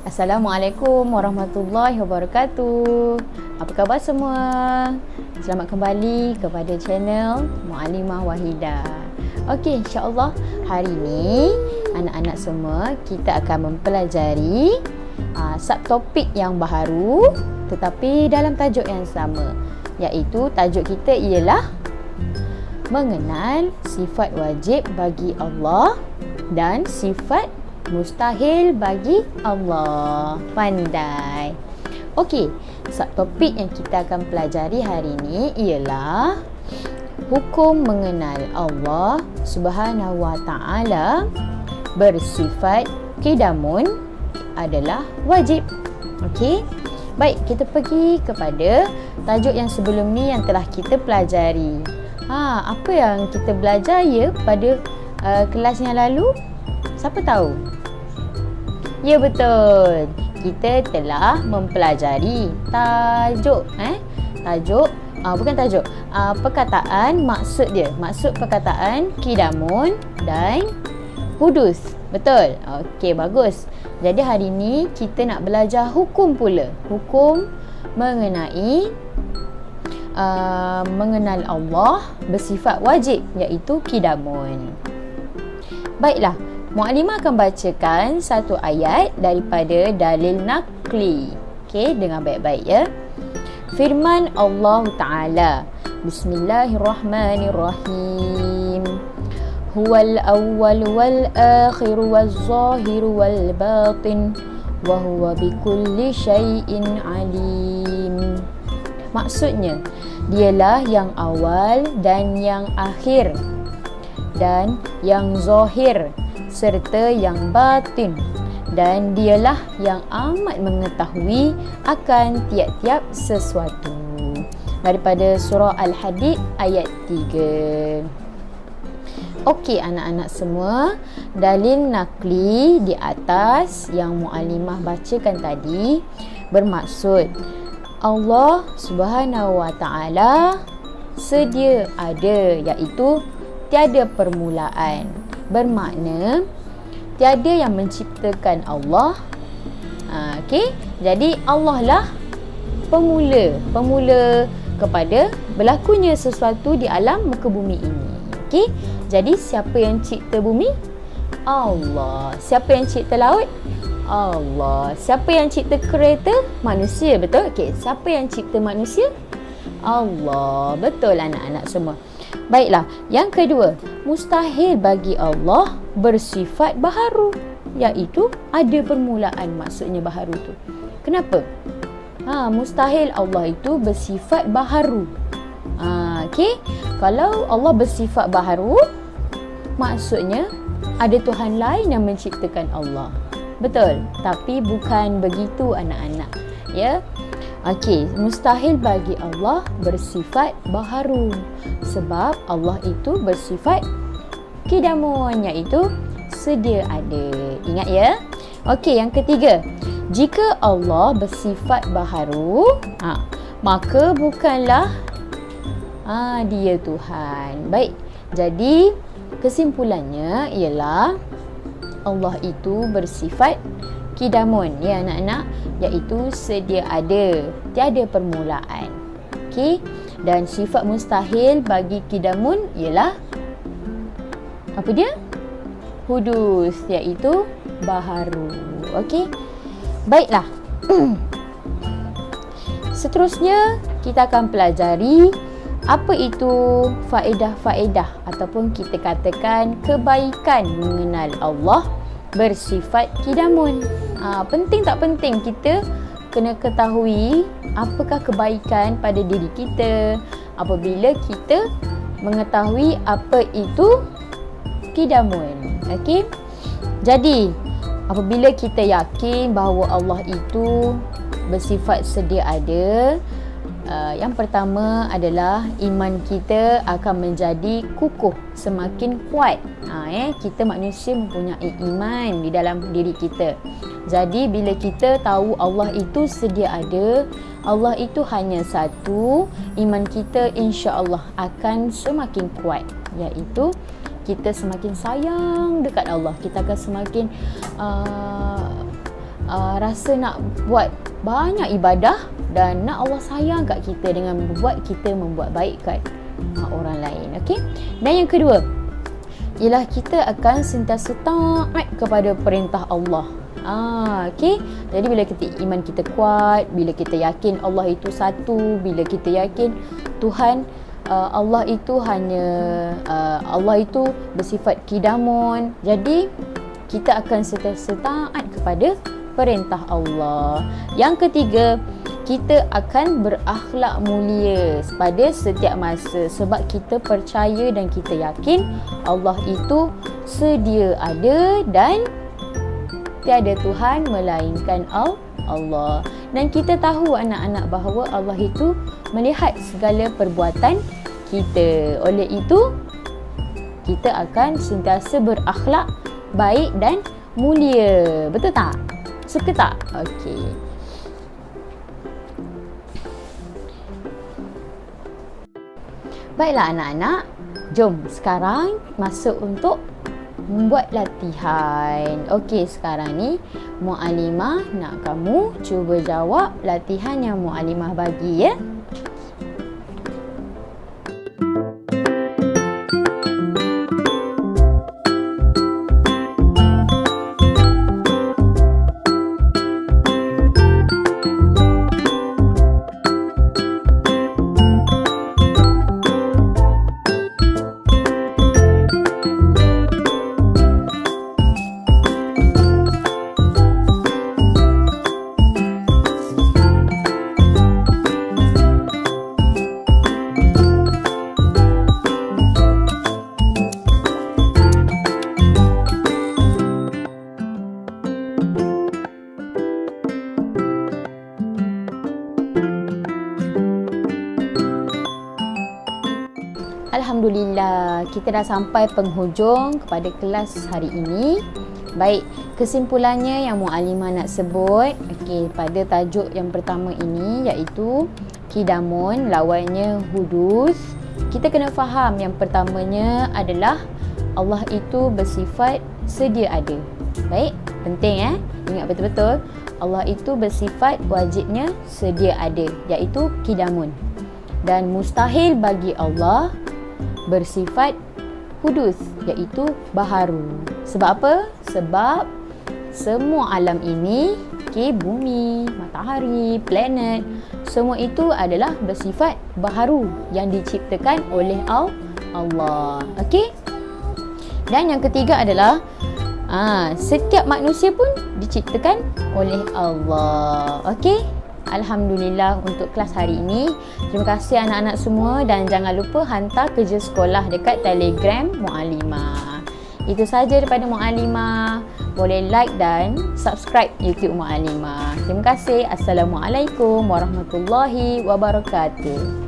Assalamualaikum warahmatullahi wabarakatuh. Apa khabar semua? Selamat kembali kepada channel Muallimah Wahidah. Okey, insya-Allah hari ini anak-anak semua kita akan mempelajari subtopik yang baru tetapi dalam tajuk yang sama, iaitu tajuk kita ialah mengenal sifat wajib bagi Allah dan sifat mustahil bagi Allah. Pandai. Okey, subtopik yang kita akan pelajari hari ini ialah hukum mengenal Allah Subhanahu wa taala bersifat qidamun adalah wajib. Okey. Baik, kita pergi kepada tajuk yang sebelum ni yang telah kita pelajari. Apa yang kita belajar pada kelas yang lalu? Siapa tahu? Ya, betul. Kita telah mempelajari perkataan, maksud dia. Maksud perkataan qidamun dan hudus. Betul? Okey, bagus. Jadi hari ni kita nak belajar hukum pula. Hukum mengenai mengenal Allah bersifat wajib, iaitu qidamun. Baiklah, Muallimah akan bacakan satu ayat daripada dalil naqli. Okey, dengar baik-baik ya. Firman Allah Ta'ala, Bismillahirrahmanirrahim. Huwal awwal wal akhir wal zahir wal batin wa huwa bikulli syai'in alim. Maksudnya, dialah yang awal dan yang akhir dan yang zahir serta yang batin, dan dialah yang amat mengetahui akan tiap-tiap sesuatu. Daripada surah Al-Hadid ayat 3. Okey anak-anak semua, dalil naqli di atas yang Muallimah bacakan tadi bermaksud Allah Subhanahu wa taala sedia ada, iaitu tiada permulaan. Bermakna tiada yang menciptakan Allah. Okey, jadi Allah lah pemula kepada berlakunya sesuatu di alam muka bumi ini. Okey, jadi siapa yang cipta bumi? Allah. Siapa yang cipta laut? Allah. Siapa yang cipta kereta? Manusia, betul? Okey, siapa yang cipta manusia? Allah. Betul anak-anak semua. Baiklah, yang kedua, mustahil bagi Allah bersifat baharu, iaitu ada permulaan. Maksudnya baharu tu. Kenapa? Mustahil Allah itu bersifat baharu. Okey, kalau Allah bersifat baharu, maksudnya ada Tuhan lain yang menciptakan Allah. Betul? Tapi bukan begitu anak-anak. Ya. Okey, mustahil bagi Allah bersifat baharu sebab Allah itu bersifat qidamun, iaitu sedia ada. Ingat ya. Okey, yang ketiga, jika Allah bersifat baharu, maka bukanlah dia Tuhan. Baik. Jadi kesimpulannya ialah Allah itu bersifat qidamun, ya anak-anak, iaitu sedia ada, tiada permulaan. Okey, dan sifat mustahil bagi qidamun ialah apa dia? Hudus, iaitu baharu. Okey. Baiklah. Seterusnya kita akan pelajari apa itu faedah-faedah ataupun kita katakan kebaikan mengenal Allah bersifat qidamun. Penting tak penting kita kena ketahui apakah kebaikan pada diri kita apabila kita mengetahui apa itu qidamun. Okey. Jadi, apabila kita yakin bahawa Allah itu bersifat sedia ada, yang pertama adalah iman kita akan menjadi kukuh, semakin kuat. Kita manusia mempunyai iman di dalam diri kita. Jadi bila kita tahu Allah itu sedia ada, Allah itu hanya satu, iman kita insya-Allah akan semakin kuat, iaitu kita semakin sayang dekat Allah, kita akan semakin rasa nak buat banyak ibadah dan nak Allah sayang kat kita dengan membuat kita membuat baik kat orang lain. Okey. Dan yang kedua ialah kita akan sentiasa taat kepada perintah Allah. Okey. Jadi bila iman kita kuat, bila kita yakin Allah itu satu, bila kita yakin Tuhan Allah itu Allah itu bersifat kidamun. Jadi kita akan sentiasa taat kepada perintah Allah. Yang ketiga, kita akan berakhlak mulia pada setiap masa sebab kita percaya dan kita yakin Allah itu sedia ada dan tiada Tuhan melainkan Allah. Dan kita tahu anak-anak bahawa Allah itu melihat segala perbuatan kita. Oleh itu, kita akan sentiasa berakhlak baik dan mulia. Betul tak? Suka tak? Okey. Baiklah anak-anak, jom sekarang masuk untuk membuat latihan. Okey, sekarang ni Muallimah nak kamu cuba jawab latihan yang Muallimah bagi, ya. Alhamdulillah, kita dah sampai penghujung kepada kelas hari ini. Baik, kesimpulannya yang Muallimah nak sebut, okey, pada tajuk yang pertama ini iaitu kidamun, lawannya hudus. Kita kena faham yang pertamanya adalah Allah itu bersifat sedia ada. Baik, penting ingat betul-betul. Allah itu bersifat wajibnya sedia ada, iaitu kidamun. Dan mustahil bagi Allah bersifat hudus, iaitu baharu. Sebab apa? Sebab semua alam ini, bumi, matahari, planet, semua itu adalah bersifat baharu yang diciptakan oleh Allah. Okey? Dan yang ketiga adalah setiap manusia pun diciptakan oleh Allah. Okey? Alhamdulillah untuk kelas hari ini. Terima kasih anak-anak semua dan jangan lupa hantar kerja sekolah dekat Telegram Muallimah. Itu saja daripada Muallimah. Boleh like dan subscribe YouTube Muallimah. Terima kasih. Assalamualaikum warahmatullahi wabarakatuh.